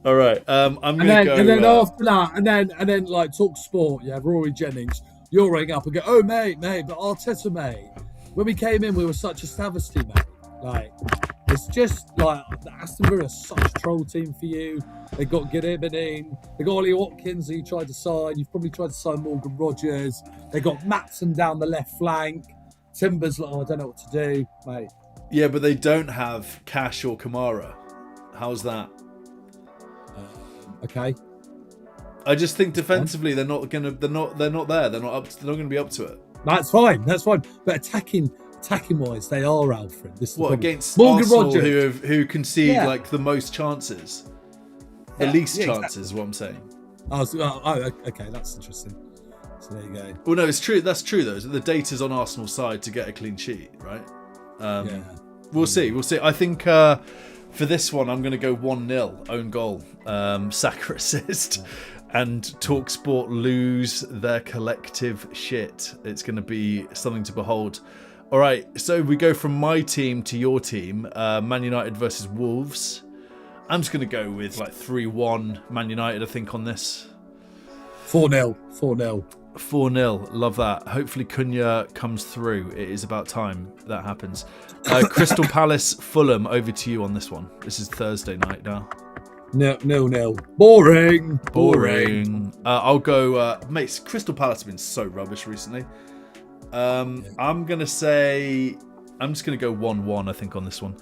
All right. I'm gonna go. And then after that, and then like talk sport. You have Rory Jennings. You'll ring up and go, "Oh mate, but Arteta, mate. When we came in, we were such a travesty, mate. Like, it's just like the Aston Villa is such a troll team for you. They got Gideon, they got Ollie Watkins who you tried to sign. You've probably tried to sign Morgan Rogers. They got Matson down the left flank. Timber's like, I don't know what to do, mate. Yeah, but they don't have Cash or Kamara. How's that? Okay. I just think defensively they're not there. They're not going to be up to it. That's fine. But attacking attacking wise, they are, Alfred. This is What, the problem. against Morgan Arsenal, Rogers. who concede Yeah. like the most chances, the Yeah, least yeah, chances, exactly. is what I'm saying. Okay, that's interesting. So there you go. Well, no, it's true. That's true though. The data's on Arsenal's side to get a clean sheet, right? Yeah. We'll see. We'll see. I think for this one, I'm going to go 1-0 own goal, Saka assist, and TalkSport lose their collective shit. It's going to be something to behold. All right, so we go from my team to your team, Man United versus Wolves. I'm just going to go with like 3-1 Man United, I think, on this. 4-0. 4-0. 4-0, love that. Hopefully Cunha comes through. It is about time that happens. Crystal Palace, Fulham, over to you on this one. This is Thursday night now. No. Boring. I'll go, mate, Crystal Palace have been so rubbish recently. I'm just going to go 1-1, I think, on this one.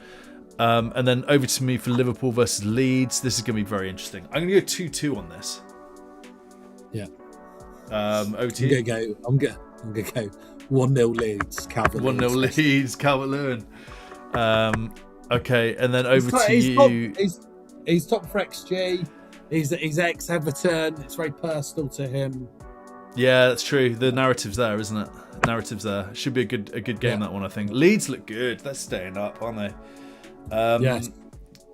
And then over to me for Liverpool versus Leeds. This is going to be very interesting. I'm going to go 2-2 on this. Yeah. Over to you. I'm gonna go 1-0 Leeds. 1-0 Leeds, Calvert-Lewin. Okay, and then over to you. He's top for XG. He's ex-Everton. It's very personal to him. Yeah, that's true. The narrative's there, isn't it? Narrative's there. Should be a good game, that one, I think. Leeds look good. They're staying up, aren't they? Yes.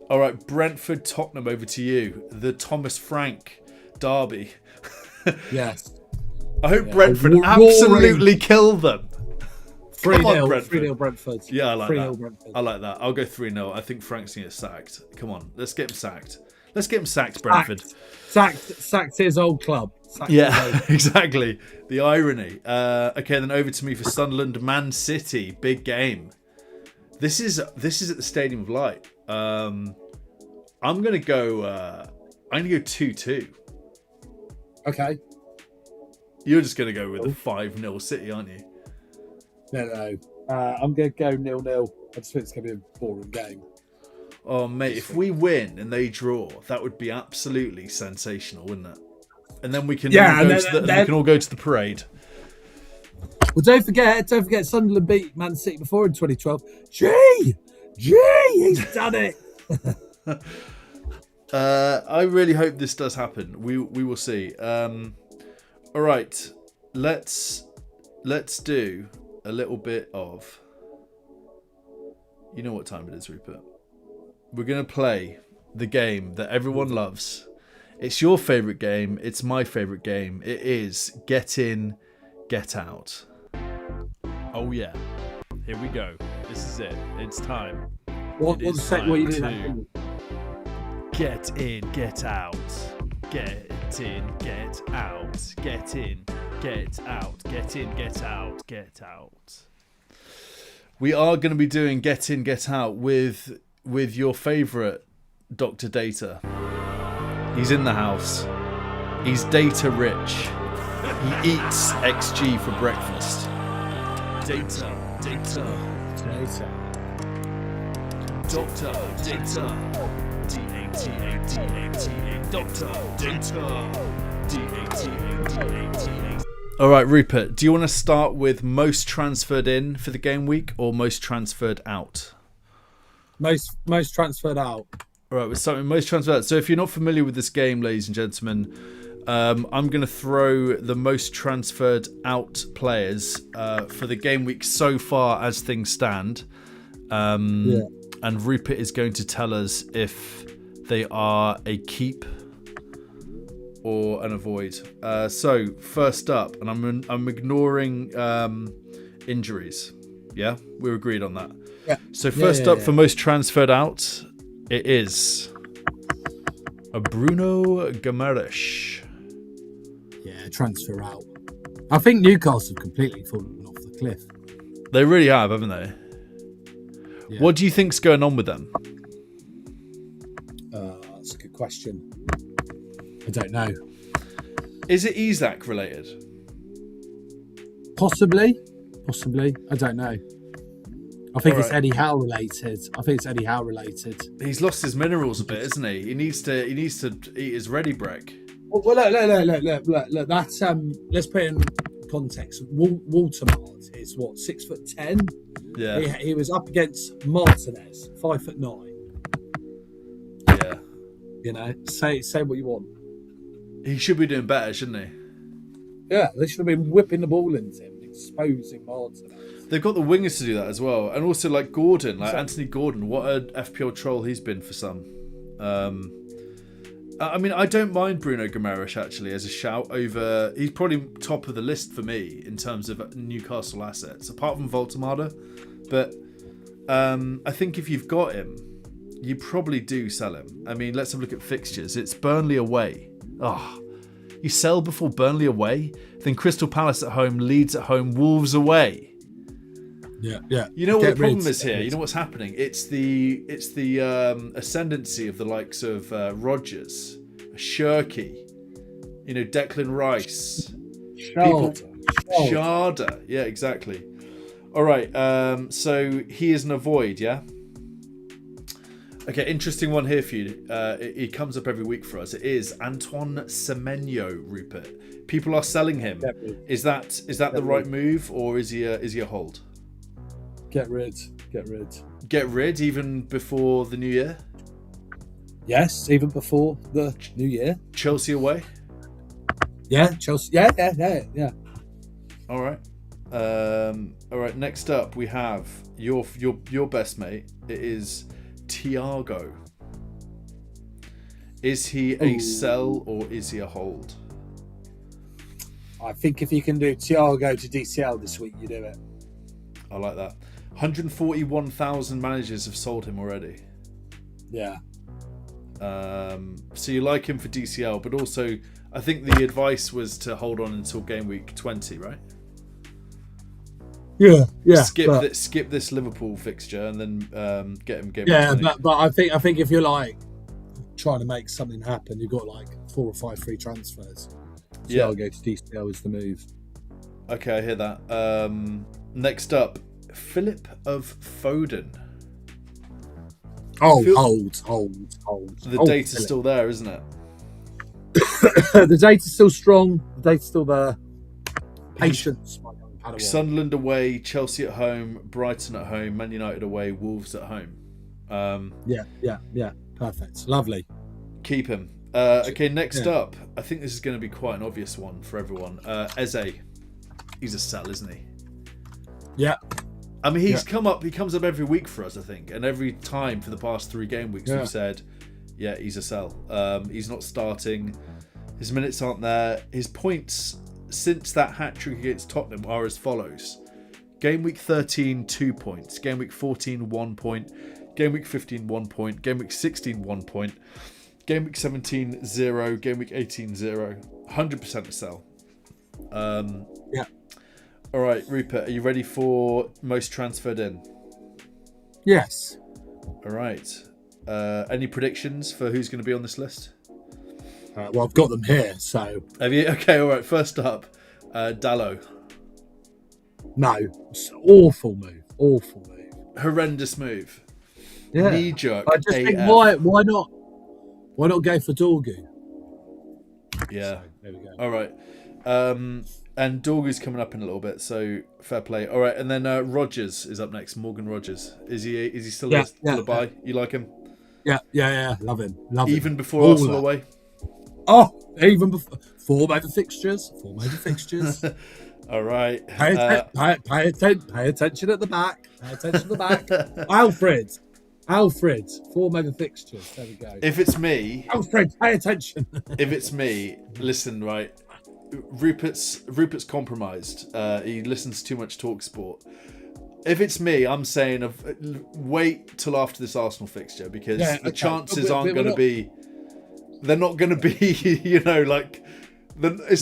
All right, Brentford, Tottenham, over to you. The Thomas Frank derby. Yes. I hope Brentford absolutely kill them. 3-0 Brentford. Yeah, I like 3-0 that. Brentford. I like that. I'll go 3-0. I think Frank's going to get sacked. Come on, let's get him sacked. Let's get him sacked, Brentford. Sacked his old club. Yeah, exactly. The irony. Okay, then over to me for Sunderland, Man City. Big game. This is at the Stadium of Light. I'm gonna go 2-2. Okay. You're just gonna go with a 5-0 City, aren't you? No. I'm gonna go 0-0. I just think it's gonna be a boring game. Oh mate, if we win and they draw, that would be absolutely sensational, wouldn't it? And then we can we can all go to the parade. Well, don't forget, Sunderland beat Man City before in 2012. Gee, he's done it. I really hope this does happen. We will see. All right, let's do a little bit of. You know what time it is, Rupert? We're gonna play the game that everyone loves. It's your favourite game. It's my favourite game. It is Get In, Get Out. Oh yeah, here we go. This is it. It's time. What you doing? Get in, get out. Get in, get out. Get in, get out. Get in, get out. Get out. We are going to be doing Get In, Get Out with your favourite Dr Data. He's in the house. He's data rich. He eats XG for breakfast. Data. Doctor Data. D-A-T-A. Doctor Data. D-A-T-A. All right, Rupert, do you want to start with most transferred in for the game week or most transferred out? Most transferred out. All right, we're starting with most transferred out. So if you're not familiar with this game, ladies and gentlemen, I'm going to throw the most transferred out players for the game week so far as things stand. And Rupert is going to tell us if they are a keep or an avoid. So first up, and I'm ignoring injuries. Yeah, we're agreed on that. Yeah. So first up for most transferred out, it is a Bruno Guimaraes. Yeah, transfer out. I think Newcastle have completely fallen off the cliff. They really have, haven't they? Yeah. What do you think's going on with them? That's a good question. I don't know. Is it Isak related? Possibly. I don't know. I think it's right. Eddie Howe related. He's lost his minerals a bit, isn't he? He needs to eat his ready break. Well, look. That's let's put in context, Waltermart is what, 6'10". Yeah. He was up against Martinez, 5'9". Yeah. You know, say what you want. He should be doing better, shouldn't he? Yeah, they should have been whipping the ball into him, exposing Martinez. They've got the wingers to do that as well, and also like Gordon, like Anthony Gordon. What an FPL troll he's been for some. I mean, I don't mind Bruno Guimaraes actually as a shout over. He's probably top of the list for me in terms of Newcastle assets, apart from Voltemada. But I think if you've got him, you probably do sell him. I mean, let's have a look at fixtures. It's Burnley away. Oh, you sell before Burnley away, then Crystal Palace at home, Leeds at home, Wolves away. Yeah. You know what the problem is here? You know what's happening? It's the ascendancy of the likes of Rodgers, Shirky, you know, Declan Rice, Sharda. Yeah, exactly. All right. So he is an avoid. Yeah. Okay, interesting one here for you. He comes up every week for us. It is Antoine Semenyo, Rupert. People are selling him. Is that the right move, or is he a hold? Get rid. Get rid even before the new year? Yes, even before the new year. Chelsea away? Yeah, Chelsea. Yeah. All right. All right. Next up, we have your best mate. It is Thiago. Is he a sell or is he a hold? I think if you can do Thiago to DCL this week, you do it. I like that. 141,000 managers have sold him already. Yeah. So you like him for DCL, but also I think the advice was to hold on until game week 20, right? Yeah. Skip this Liverpool fixture and then get him game. Yeah, but I think if you're like trying to make something happen, you've got like 4 or 5 free transfers. So I'll go to DCL is the move. Okay, I hear that. Next up, Philip of Foden. Hold. The data's still there, isn't it? The data's still strong. The data's still there. Patience, my young Padawan. Sunderland away, Chelsea at home, Brighton at home, Man United away, Wolves at home. Yeah. Perfect. Lovely. Keep him. Okay, next up, I think this is going to be quite an obvious one for everyone. Eze. He's a sell, isn't he? Yeah. I mean, he comes up every week for us, I think, and every time for the past 3 game weeks we've said, yeah, he's a sell. He's not starting. His minutes aren't there. His points since that hat-trick against Tottenham are as follows. Game week 13, 2 points. Game week 14, 1 point. Game week 15, 1 point. Game week 16, 1 point. Game week 17, 0. Game week 18, 0. 100% a sell. Yeah. All right, Rupert, are you ready for most transferred in? Yes. All right. Any predictions for who's going to be on this list? Well, I've got them here, so... Have you? Okay, all right. First up, Dallo. No. It's an awful move. Horrendous move. Yeah. Knee jerk. I just think, why not go for Dorgu? Yeah. So, there we go. All right. And Dorgu's coming up in a little bit, so fair play. All right, and then Rodgers is up next. Morgan Rodgers. Is he still a buy? You like him? Yeah. Love him. Even before Arsenal away? Oh, even before 4 major fixtures. All right. Pay attention at the back. Alfred. 4 mega fixtures. There we go. If it's me, Alfred, pay attention. If it's me, listen, right. Rupert's compromised. He listens too much TalkSport. If it's me, I'm saying wait till after this Arsenal fixture because the chances aren't going to be. They're not going to be, it's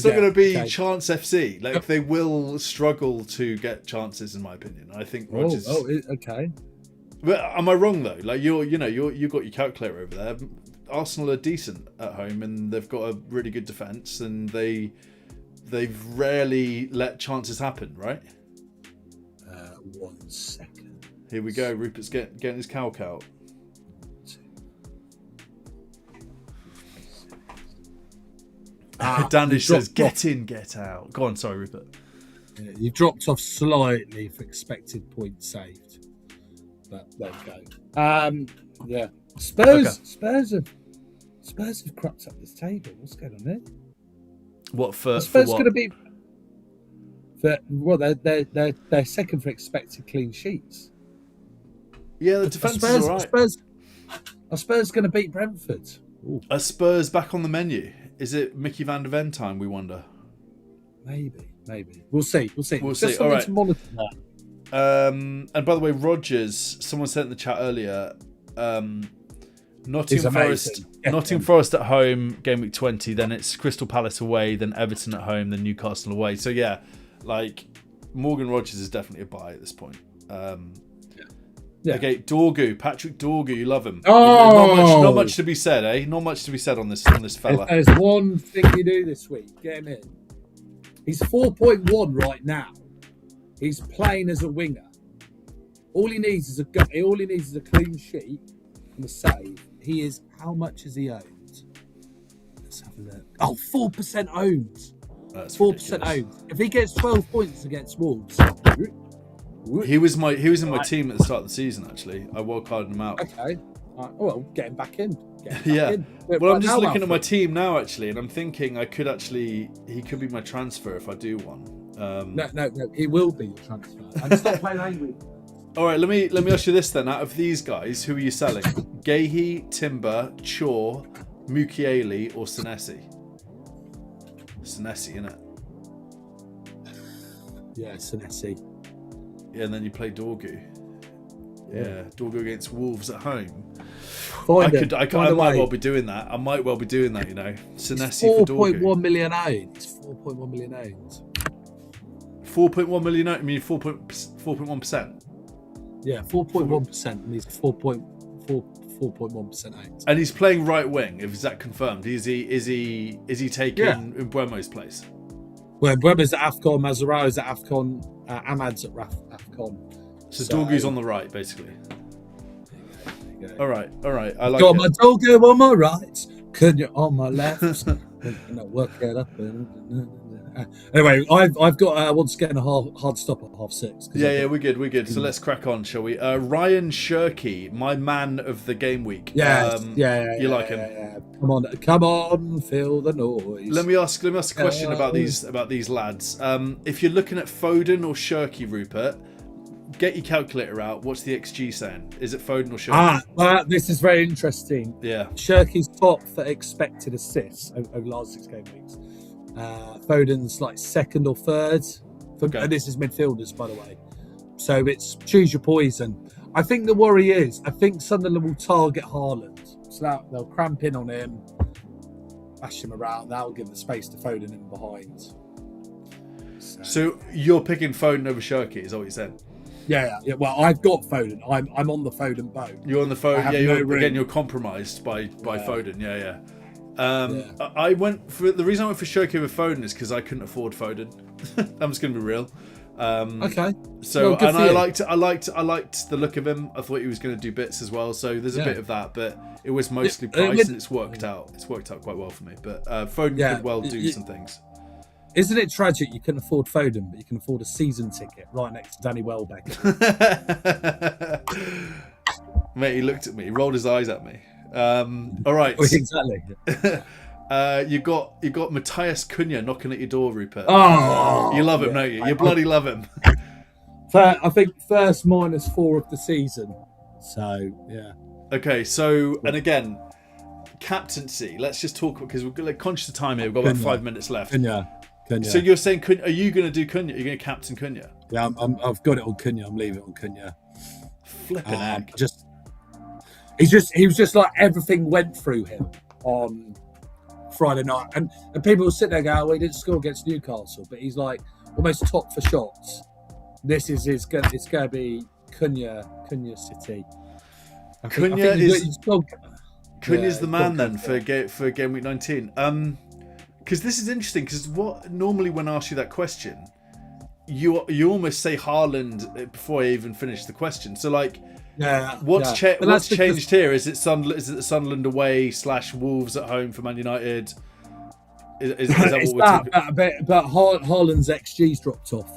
not going to be chance FC. Like they will struggle to get chances, in my opinion. I think Rodgers. Okay. But am I wrong though? Like you've got your calculator over there. Arsenal are decent at home and they've got a really good defence and they've rarely let chances happen, right? 1 second. Here we go. Rupert's getting his calc out. Dandish says, "Get in, get out." Go on, sorry, Rupert. Yeah, you dropped off slightly for expected points saved, but there you go. Yeah, Spurs have cropped up this table. What's going on there? What for? Spurs For going to what? be? Well, they're second for expected clean sheets. Yeah, the defense is all right. Are Spurs going to beat Brentford? Ooh. Are Spurs back on the menu? Is it Mickey van der Ven time? We wonder. Maybe. We'll see. We'll see. Just All right. to monitor that. And by the way, Rogers, someone sent in the chat earlier. Nottingham Forest at home, game week 20. Then it's Crystal Palace away. Then Everton at home. Then Newcastle away. So yeah, like Morgan Rogers is definitely a buy at this point. Yeah. Okay, Patrick Dorgu, you love him. Oh! Not much to be said, eh? Not much to be said on this fella. If there's one thing you do this week, get him in. He's 4.1 right now. He's playing as a winger. All he needs is a clean sheet and a save. He is. How much has he owned? Let's have a look. Oh, 4% owned. That's 4% owned. If he gets 12 points against Wolves. He was in my team at the start of the season. Actually, I wildcarded him out. Okay. Well, get him back in. Well, I'm just looking at my team now, actually, and I'm thinking he could be my transfer if I do one. No, he will be your transfer. And stop playing angry. All right, let me ask you this then. Out of these guys, who are you selling? Gahey, Timber, Chaw, Mukiele, or Senesi? Senesi, innit? Yeah, Senesi. Yeah, and then you play Dorgu. Yeah, Dorgu against Wolves at home. I might well be doing that. You know. Senesi for Dorgu. 4.1 million owned. It's 4.1 million owned. 4.1 million owned? I mean 4.1%? Yeah, 4.1%, and he's 4.1% owned. And he's playing right wing. Is that confirmed? Is he taking Mbuemo's place? Well, Mbuemo's at AFCON, Mazarao's at AFCON, Ahmad's at AFCON. So Dorgu's on the right, basically. There you go. All right. I like got it. my Dorgu on my right, Cunha on my left. Work it up. Anyway, I've got once again a hard stop at 6:30. Yeah, we're good. So let's crack on, shall we? Ryan Shirky, my man of the game week. You like him? Yeah. Come on, feel the noise. Let me ask a question about these lads. If you're looking at Foden or Shirky, Rupert, get your calculator out. What's the XG saying? Is it Foden or Shirky? Well, this is very interesting. Yeah. Shirky's top for expected assists over the last 6 game weeks. Foden's like second or third. And this is midfielders, by the way. So it's choose your poison. I think the worry is, I think Sunderland will target Haaland. So they'll cramp in on him, bash him around. That'll give the space to Foden in behind. So you're picking Foden over Shirky, is that what you said? Yeah. Well, I've got Foden. I'm on the Foden boat. You're on the Foden. You're compromised by Foden. Yeah. I went for the reason I went for Shirky over Foden is because I couldn't afford Foden. I'm just going to be real. Okay. So I liked the look of him. I thought he was going to do bits as well. So there's a bit of that, but it was mostly price, and it's worked out. It's worked out quite well for me. But Foden could well do some things. Isn't it tragic you can afford Foden, but you can afford a season ticket right next to Danny Welbeck? Mate, he looked at me. He rolled his eyes at me. All right. Exactly. You got Matthias Cunha knocking at your door, Rupert. Oh, you love him, don't you? You bloody love him. I think first -4 of the season. So yeah. Okay, so and again, captaincy. Let's just talk because we're conscious of time here. We've got about 5 minutes left. Cunha. So you're saying, are you going to do Cunha? You're going to captain Cunha? Yeah, I've got it on Cunha. I'm leaving it on Cunha. Flipping egg. He was just like everything went through him on Friday night, and people will sit there and go, "Oh, he didn't score against Newcastle," but he's like almost top for shots. This is it's going to be Cunha City. Cunha's the man then for game week 19. Because this is interesting. Because what normally when I ask you that question, you almost say Haaland before I even finish the question. So like. What's changed here? Is it Sunderland away / Wolves at home for Man United? Is that what we're talking about? But Haaland's XG's dropped off.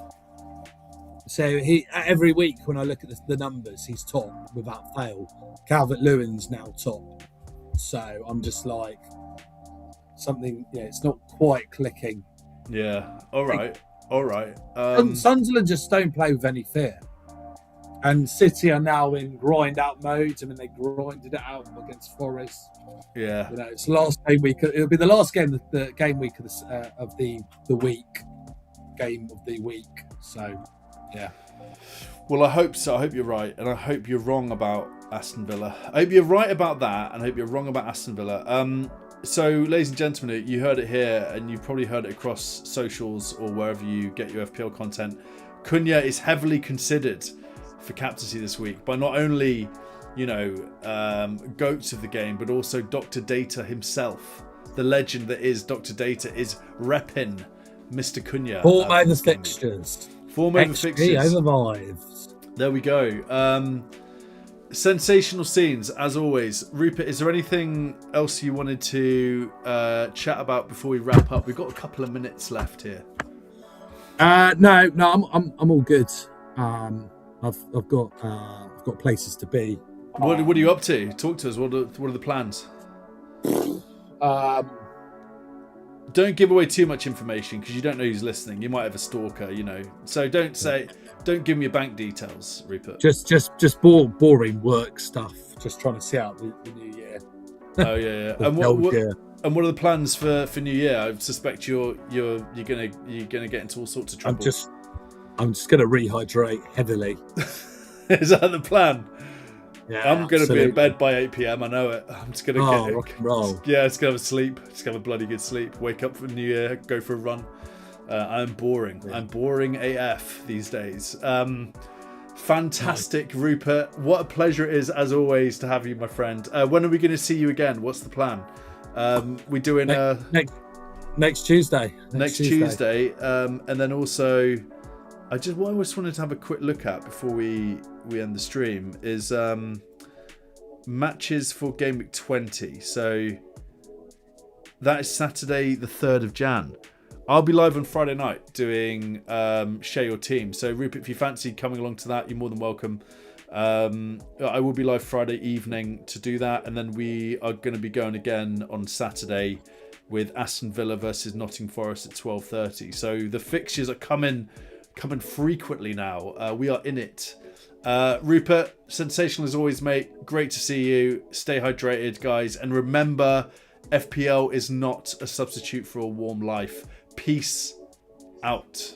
So he every week when I look at the numbers, he's top without fail. Calvert-Lewin's now top. So I'm just like something. Yeah, it's not quite clicking. Yeah. All right. Sunderland just don't play with any fear. And City are now in grind out mode. I mean, they grinded it out against Forest. Yeah. You know, it's the last game week. It'll be the last game, the game week of the week, game of the week. So, yeah. Well, I hope so. I hope you're right, and I hope you're wrong about Aston Villa. I hope you're right about that, and I hope you're wrong about Aston Villa. So, ladies and gentlemen, you heard it here, and you've probably heard it across socials or wherever you get your FPL content. Cunha is heavily considered for captaincy this week by not only, goats of the game, but also Dr Data himself. The legend that is Dr Data is repping Mr Cunha. Form over fixtures. Form over fixtures. Over vibes. There we go. Sensational scenes, as always. Rupert, is there anything else you wanted to chat about before we wrap up? We've got a couple of minutes left here. No, I'm all good. I've got places to be. What are you up to? Talk to us. What are the plans? Don't give away too much information because you don't know who's listening. You might have a stalker, So don't give me your bank details, Rupert. Just boring work stuff. Just trying to see out the new year. Oh yeah. And what are the plans for New Year? I suspect you're gonna get into all sorts of trouble. I'm just gonna rehydrate heavily. Is that the plan? Yeah, I'm going to be in bed by 8 p.m. I know it. I'm just going to get rock and roll. Yeah, just going to have a sleep. Just have a bloody good sleep. Wake up for New Year. Go for a run. I'm boring. Yeah. I'm boring AF these days. Fantastic, Rupert. What a pleasure it is, as always, to have you, my friend. When are we going to see you again? What's the plan? We're doing next Tuesday. Next Tuesday. And then also, what I just wanted to have a quick look at before we end the stream is matches for game week 20. So that is Saturday the 3rd of Jan. I'll be live on Friday night doing Share Your Team. So Rupert, if you fancy coming along to that, you're more than welcome. I will be live Friday evening to do that, and then we are going to be going again on Saturday with Aston Villa versus Nottingham Forest at 12:30. So the fixtures are coming frequently now. We are in it. Rupert, sensational as always, mate. Great to see you. Stay hydrated, guys, and remember, FPL is not a substitute for a warm life. Peace out.